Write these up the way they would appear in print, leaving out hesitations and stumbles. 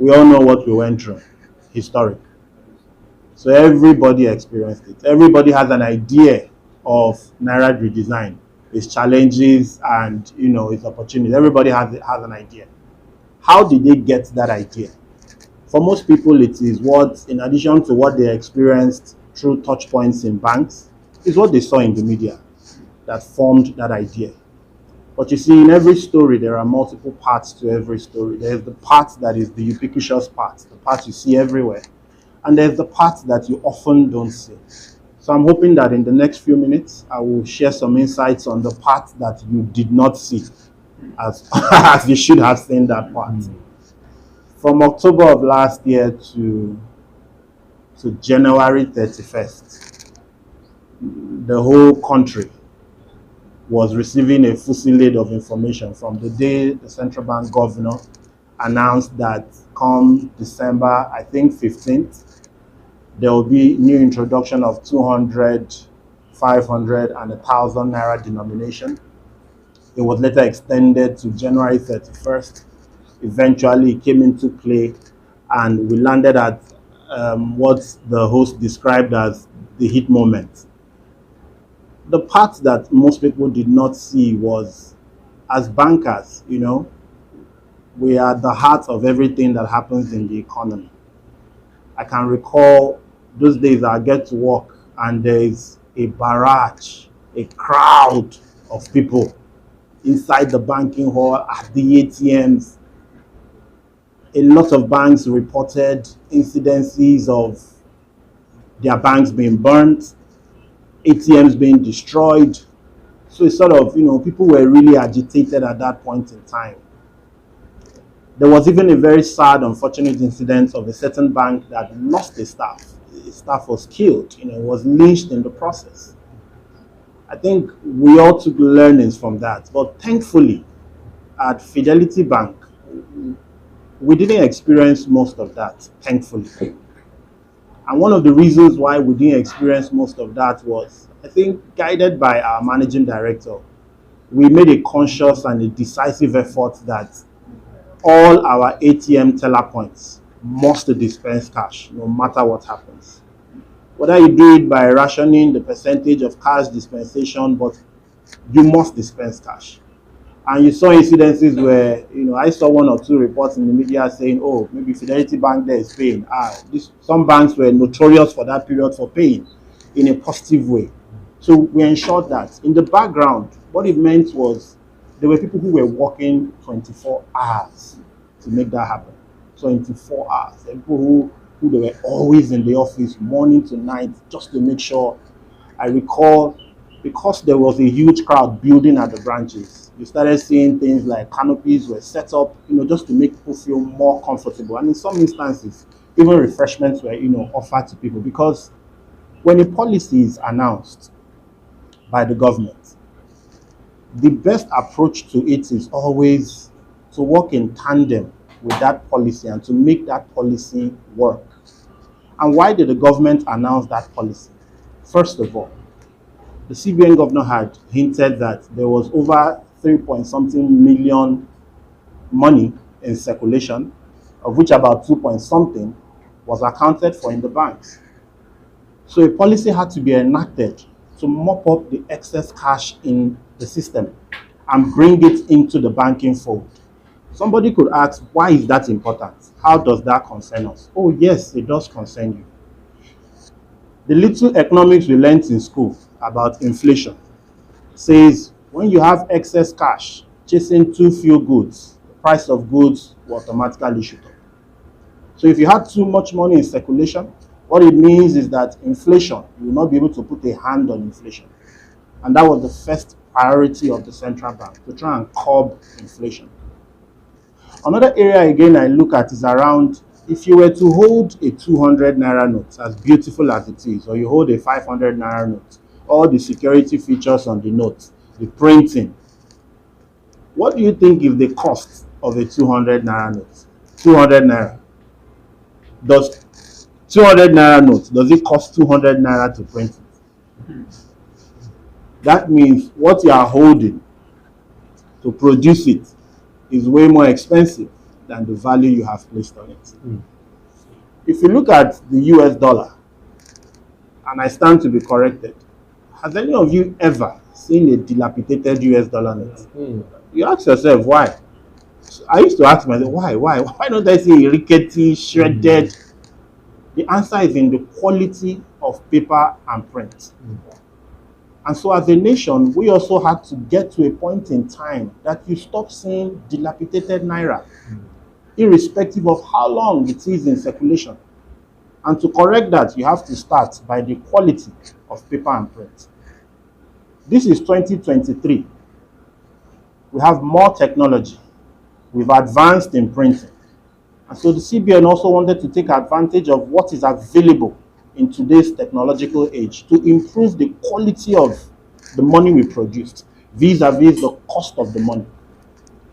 we all know what we went through, historic. So everybody experienced it. Everybody has an idea of Naira redesign, its challenges and its opportunities. Everybody has an idea. How did they get that idea? For most people, it is what, in addition to what they experienced through touch points in banks, is what they saw in the media that formed that idea. But you see, in every story, there are multiple parts to every story. There's the part that is the ubiquitous part, the part you see everywhere. And there's the part that you often don't see. So I'm hoping that in the next few minutes, I will share some insights on the part that you did not see, as, as you should have seen that part. From October of last year to January 31st, the whole country was receiving a fusillade of information from the day the central bank governor announced that come December, I think 15th, there will be new introduction of 200, 500, and 1,000 Naira denomination. It was later extended to January 31st. Eventually, it came into play, and we landed at what the host described as the heat moment. The part that most people did not see was, as bankers, we are at the heart of everything that happens in the economy. I can recall those days I get to work and there is a barrage, a crowd of people inside the banking hall, at the ATMs. A lot of banks reported incidences of their banks being burnt, ATMs being destroyed. So it's sort of, people were really agitated at that point in time. There was even a very sad, unfortunate incident of a certain bank that lost a staff. The staff was killed, was lynched in the process. I think we all took learnings from that. But thankfully, at Fidelity Bank, we didn't experience most of that, thankfully. And one of the reasons why we didn't experience most of that was, I think, guided by our managing director. We made a conscious and a decisive effort that all our ATM teller points must dispense cash, no matter what happens. Whether you do it by rationing the percentage of cash dispensation, but you must dispense cash. And you saw incidences where, I saw one or two reports in the media saying, oh, maybe Fidelity Bank there is paying. Some banks were notorious for that period for paying in a positive way. So we ensured that. In the background, what it meant was there were people who were working 24 hours to make that happen. 24 hours. There were people who they were always in the office, morning to night, just to make sure. I recall, because there was a huge crowd building at the branches, you started seeing things like canopies were set up, just to make people feel more comfortable. And in some instances, even refreshments were, offered to people. Because when a policy is announced by the government, the best approach to it is always to work in tandem with that policy and to make that policy work. And why did the government announce that policy? First of all, the CBN governor had hinted that there was over 3-point-something million money in circulation, of which about 2-point-something was accounted for in the banks. So a policy had to be enacted to mop up the excess cash in the system and bring it into the banking fold. Somebody could ask, why is that important? How does that concern us? Oh yes, it does concern you. The little economics we learned in school about inflation says when you have excess cash chasing too few goods, the price of goods will automatically shoot up. So if you have too much money in circulation, what it means is that inflation, you will not be able to put a hand on inflation. And that was the first priority of the central bank, to try and curb inflation. Another area again I look at is around, if you were to hold a 200 Naira note, as beautiful as it is, or you hold a 500 Naira note, all the security features on the note, the printing, what do you think is the cost of a 200 Naira note? 200 Naira. Does 200 Naira note, does it cost 200 Naira to print it? That means what you are holding to produce it is way more expensive than the value you have placed on it. If you look at the US dollar, and I stand to be corrected, has any of you ever seen a dilapidated US dollar note? You ask yourself, why? I used to ask myself, why don't I see a rickety, shredded? The answer is in the quality of paper and print. And so as a nation, we also had to get to a point in time that you stop seeing dilapidated Naira, irrespective of how long it is in circulation. And to correct that, you have to start by the quality of paper and print. This is 2023. We have more technology. We've advanced in printing. And so the CBN also wanted to take advantage of what is available in today's technological age to improve the quality of the money we produced vis-a-vis the cost of the money.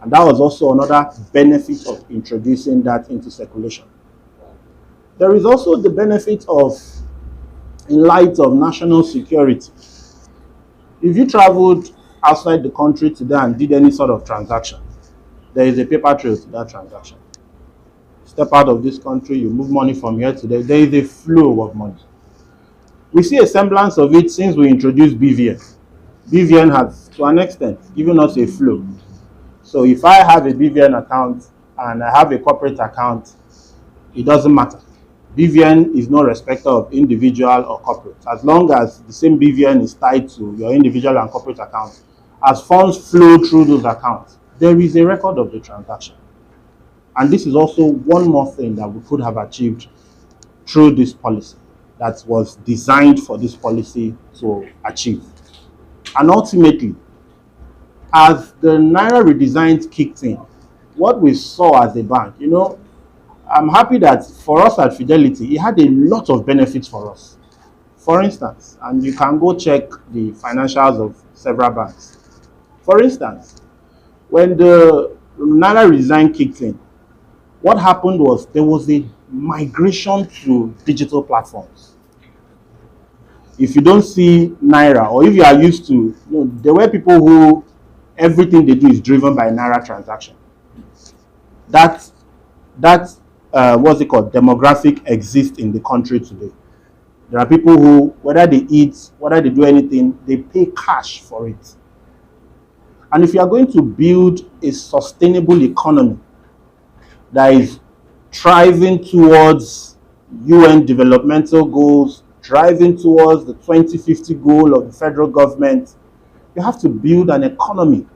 And that was also another benefit of introducing that into circulation. There is also the benefit of, in light of national security. If you traveled outside the country today and did any sort of transaction, there is a paper trail to that transaction. Step out of this country, you move money from here to there, there is a flow of money. We see a semblance of it since we introduced BVN. BVN has, to an extent, given us a flow. So if I have a BVN account and I have a corporate account, it doesn't matter. BVN is no respecter of individual or corporate. As long as the same BVN is tied to your individual and corporate accounts, as funds flow through those accounts, there is a record of the transaction. And this is also one more thing that we could have achieved through this policy that was designed for this policy to achieve. And ultimately, as the Naira redesign kicked in, what we saw as a bank, I'm happy that for us at Fidelity, it had a lot of benefits for us. For instance, and you can go check the financials of several banks. For instance, when the Naira redesign kicked in, what happened was there was a migration to digital platforms. If you don't see Naira, or if you are used to, there were people who everything they do is driven by Naira transaction. That what's it called, demographic exists in the country today. There are people who, whether they eat, whether they do anything, they pay cash for it. And if you are going to build a sustainable economy that is driving towards UN developmental goals, driving towards the 2050 goal of the federal government, you have to build an economy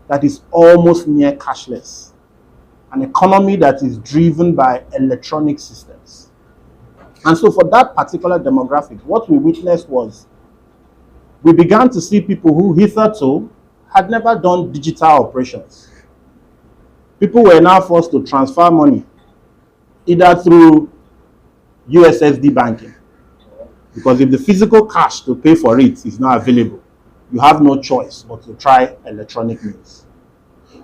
that is almost near cashless. An economy that is driven by electronic systems. And so for that particular demographic, what we witnessed was we began to see people who hitherto had never done digital operations. People were now forced to transfer money either through USSD banking, because if the physical cash to pay for it is not available, you have no choice but to try electronic means.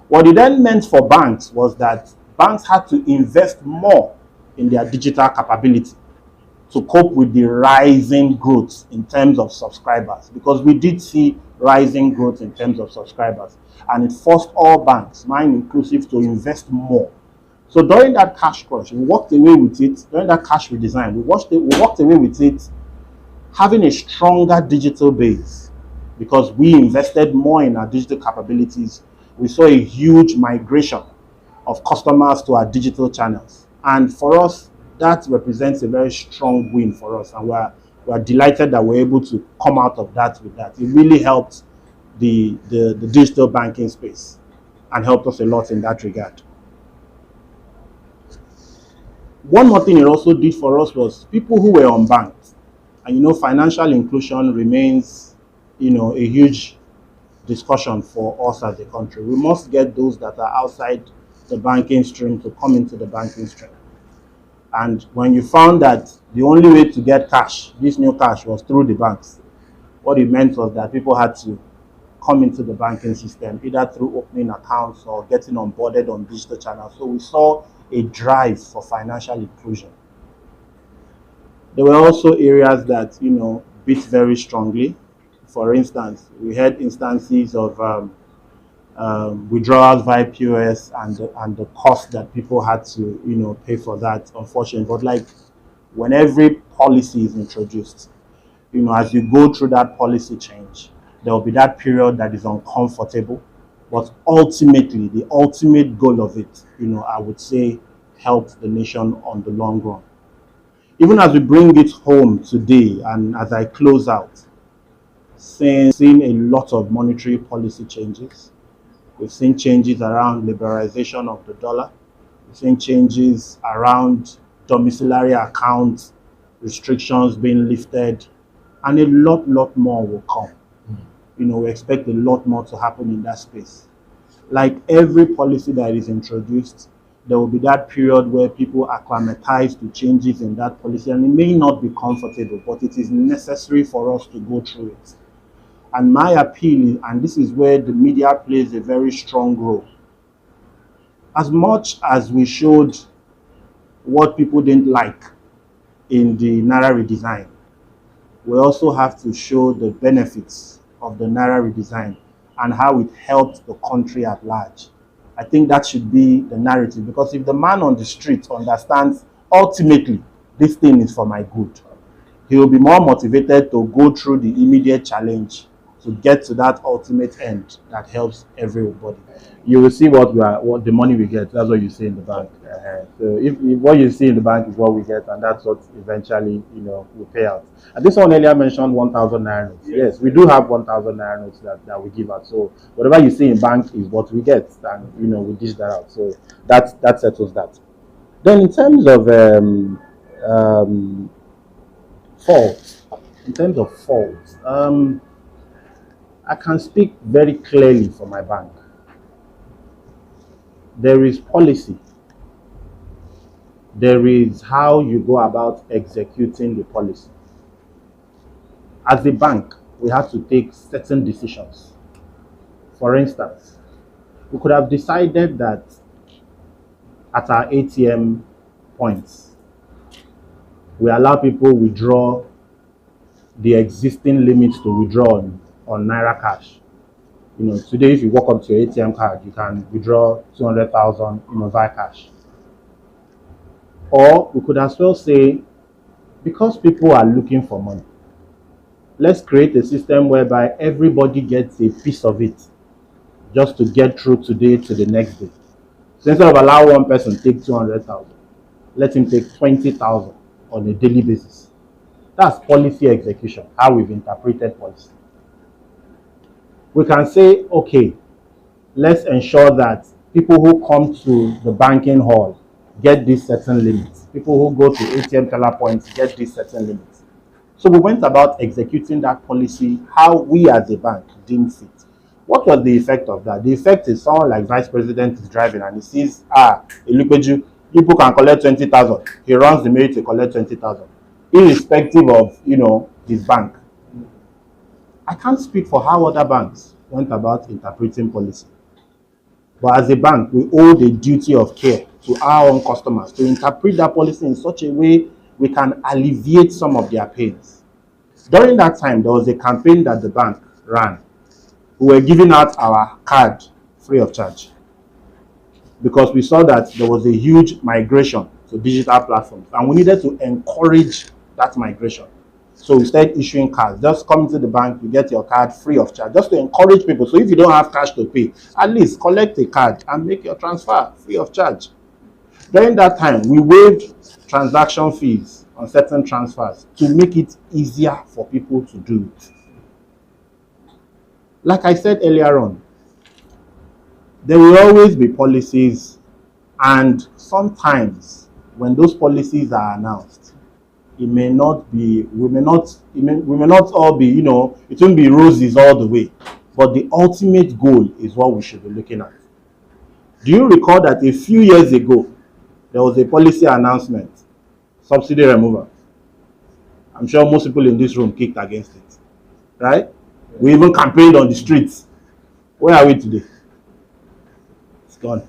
What it then meant for banks was that banks had to invest more in their digital capability to cope with the rising growth in terms of subscribers, because we did see rising growth in terms of subscribers, and it forced all banks, mine inclusive, to invest more. So during that cash crunch, we walked away with it. During that cash redesign, we walked away with it having a stronger digital base, because we invested more in our digital capabilities. We saw a huge migration of customers to our digital channels. And for us, that represents a very strong win for us. And we're delighted that we're able to come out of that with that. It really helped the digital banking space and helped us a lot in that regard. One more thing it also did for us was people who were unbanked. And financial inclusion remains, a huge discussion for us as a country. We must get those that are outside the banking stream to come into the banking stream. And when you found that the only way to get cash, this new cash, was through the banks, what it meant was that people had to come into the banking system, either through opening accounts or getting onboarded on digital channels. So we saw a drive for financial inclusion. There were also areas that, beat very strongly. For instance, we had instances of withdrawals via POS and the cost that people had to pay for that, unfortunately. But like when every policy is introduced, as you go through that policy change, there will be that period that is uncomfortable, but ultimately the ultimate goal of it, I would say, helps the nation on the long run. Even as we bring it home today, and as I close out, seeing a lot of monetary policy changes. We've seen changes around liberalization of the dollar. We've seen changes around domiciliary account restrictions being lifted, and a lot more will come. We expect a lot more to happen in that space. Like every policy that is introduced, there will be that period where people acclimatize to changes in that policy, and it may not be comfortable, but it is necessary for us to go through it. And my appeal, and this is where the media plays a very strong role, as much as we showed what people didn't like in the Naira redesign, we also have to show the benefits of the Naira redesign and how it helped the country at large. I think that should be the narrative, because if the man on the street understands ultimately this thing is for my good, he will be more motivated to go through the immediate challenge to get to that ultimate end that helps everybody. You will see what the money we get. That's what you see in the bank. So if what you see in the bank is what we get, and that's what eventually will pay out. And this one earlier mentioned 1,000 naira notes. Yes, we do have 1,000 naira notes that we give out. So whatever you see in bank is what we get, and we dish that out. So that settles that. Then in terms of faults, I can speak very clearly for my bank. There is policy. There is how you go about executing the policy. As a bank, we have to take certain decisions. For instance, we could have decided that at our ATM points, we allow people withdraw the existing limits to withdraw on Naira cash. Today, if you walk up to your ATM card, you can withdraw 200,000 via cash. Or we could as well say, because people are looking for money, let's create a system whereby everybody gets a piece of it just to get through today to the next day. So instead of allow one person to take 200,000, let him take 20,000 on a daily basis. That's policy execution, how we've interpreted policy. We can say, okay, let's ensure that people who come to the banking hall get these certain limits. People who go to ATM teller points get these certain limits. So we went about executing that policy how we as a bank deemed fit. What was the effect of that? The effect is someone like Vice President is driving and he sees, Ilupeju, people can collect 20,000. He runs the mail to collect 20,000, irrespective of, his bank. I can't speak for how other banks went about interpreting policy. But as a bank, we owe the duty of care to our own customers to interpret that policy in such a way we can alleviate some of their pains. During that time, there was a campaign that the bank ran. We were giving out our card free of charge because we saw that there was a huge migration to digital platforms and we needed to encourage that migration. So we started issuing cards. Just come to the bank, you get your card free of charge, just to encourage people. So if you don't have cash to pay, at least collect a card and make your transfer free of charge. During that time, we waived transaction fees on certain transfers to make it easier for people to do it. Like I said earlier on, there will always be policies, and sometimes when those policies are announced, we may not all be, it won't be roses all the way, but the ultimate goal is what we should be looking at. Do you recall that a few years ago, there was a policy announcement, subsidy removal? I'm sure most people in this room kicked against it, right? We even campaigned on the streets. Where are we today? It's gone.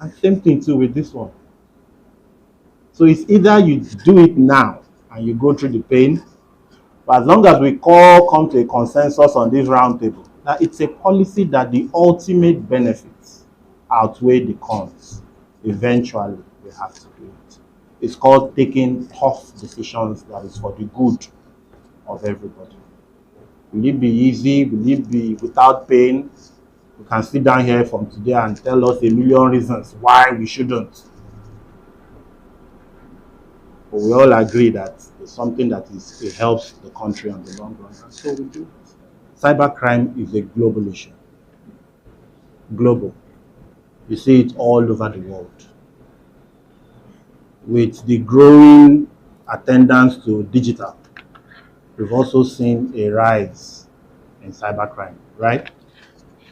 And same thing too with this one. So it's either you do it now and you go through the pain, but as long as we all come to a consensus on this round table, that it's a policy that the ultimate benefits outweigh the cons. Eventually, we have to do it. It's called taking tough decisions that is for the good of everybody. Will it be easy? Will it be without pain? We can sit down here from today and tell us a million reasons why we shouldn't. But we all agree that it's something that it helps the country on the long run. And so we do it. Cybercrime is a global issue. Global. You see it all over the world. With the growing attendance to digital, we've also seen a rise in cybercrime, right?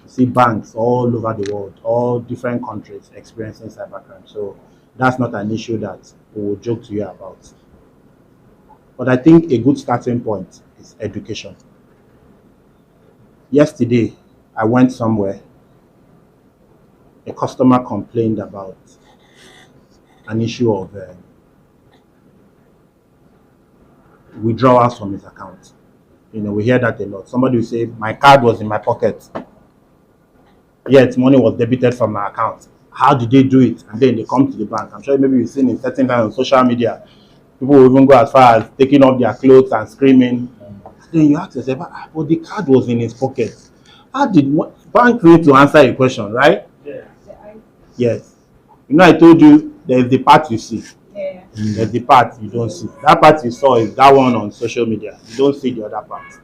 You see banks all over the world, all different countries experiencing cybercrime. So that's not an issue that we will joke to you about. But I think a good starting point is education. Yesterday, I went somewhere. A customer complained about an issue of withdrawals from his account. You know, we hear that a lot. Somebody will say, my card was in my pocket, yet money was debited from my account. How did they do it? And then they come to the bank. I'm sure maybe you've seen it certain times on social media. People will even go as far as taking off their clothes and screaming. Then you ask yourself, but the card was in his pocket. How did bank need to answer a question, right? Yeah. Yes. You know, I told you there's the part you see. Yeah. There's the part you don't see. That part you saw is that one on social media. You don't see the other part.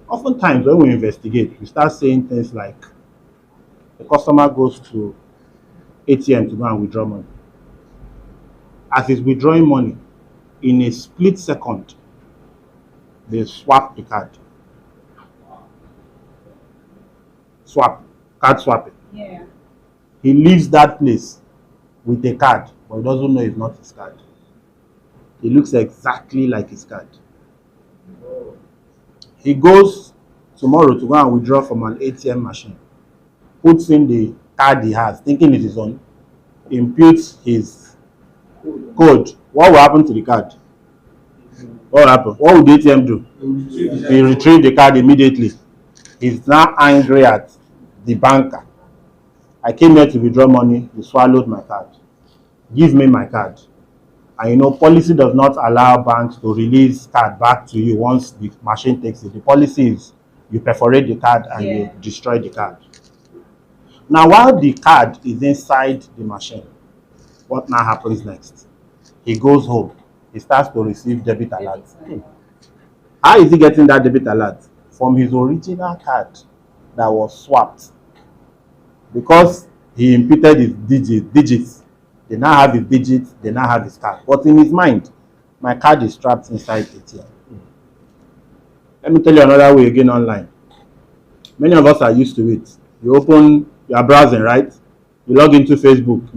Oftentimes, when we investigate, we start saying things like the customer goes to ATM to go and withdraw money. As he's withdrawing money, in a split second, they swap the card. Card swapping. Yeah. He leaves that place with a card, but he doesn't know it's not his card. It looks exactly like his card. He goes tomorrow to go and withdraw from an ATM machine, puts in the card he has, thinking it is on, imputes his code. What will happen to the card? What will happen? What would the ATM do? He retrieve the card immediately. He's now angry at the banker. I came here to withdraw money, you swallowed my card. Give me my card. And you know, policy does not allow banks to release card back to you once the machine takes it. The policy is you perforate the card and you destroy the card. Now, while the card is inside the machine, what now happens next? He goes home. He starts to receive debit alerts. How is he getting that debit alert? From his original card that was swapped. Because he imputed his digits. They now have his digits, they now have his card. But in his mind, my card is trapped inside ATM. Let me tell you another way again online. Many of us are used to it. You are browsing, right? You log into Facebook.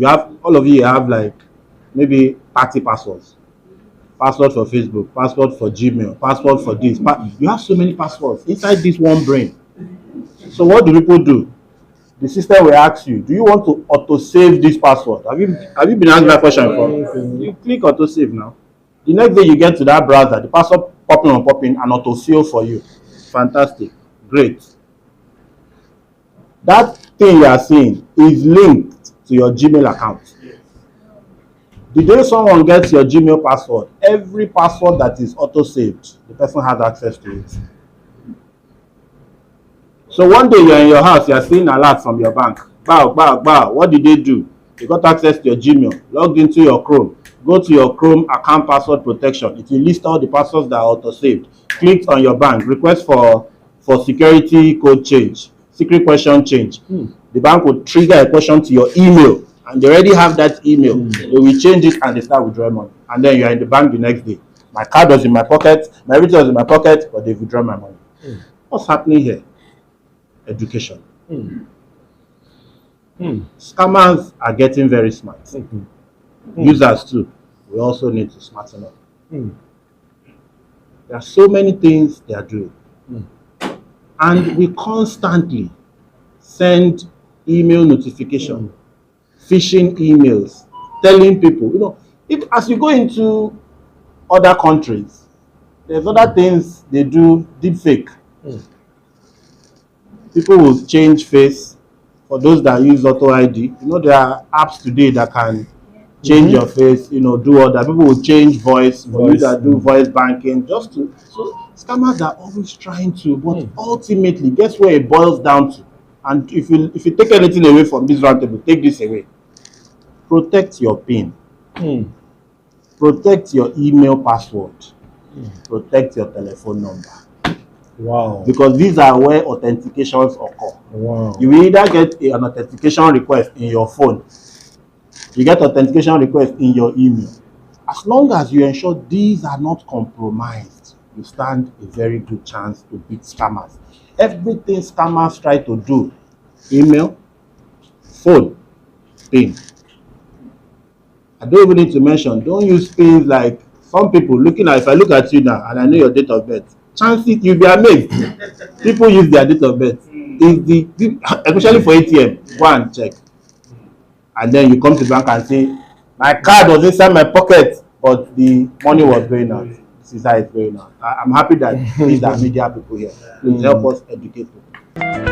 All of you have like maybe 30 passwords. Password for Facebook, password for Gmail, password for this. You have so many passwords inside this one brain. So what do people do? The system will ask you, do you want to auto-save this password? Have you been asked that question before? You click auto-save now. The next day you get to that browser, the password popping and auto-seal for you. Fantastic. Great. That thing you are seeing is linked to your Gmail account. The day someone gets your Gmail password, every password that is auto-saved, the person has access to it. So one day you're in your house, you're seeing alerts from your bank. Bow. What did they do? They got access to your Gmail, logged into your Chrome. Go to your Chrome account password protection. It will list all the passwords that are auto-saved. Click on your bank, request for security code change, secret question change. The bank will trigger a question to your email, and they already have that email. They will change it and they start withdrawing money. And then you are in the bank the next day. My card was in my pocket, my everything was in my pocket, but they withdraw my money. What's happening here? Education. Scammers are getting very smart. Users too. We also need to smarten up. There are so many things they are doing. And we constantly send email notification, phishing emails, telling people, as you go into other countries, there's other things they do, deep fake. People will change face. For those that use auto ID, there are apps today that can change your face, do all that. People will change voice for you that do voice banking, just to. So scammers are always trying to, but ultimately, guess where it boils down to? And if you take anything away from this roundtable, take this away. Protect your PIN. Protect your email password. Protect your telephone number. Wow. Because these are where authentications occur. Wow. You will either get an authentication request in your phone, you get authentication request in your email. As long as you ensure these are not compromised, you stand a very good chance to beat scammers. Everything scammers try to do, email, phone, PIN. I don't even need to mention, don't use PINs like some people if I look at you now and I know your date of birth, chances you'll be amazed. People use their date of birth. Especially for ATM, go and check. And then you come to the bank and say, my card was inside my pocket, but the money was going out. This is how it's going out. I'm happy that these are media people here. Please help us educate people.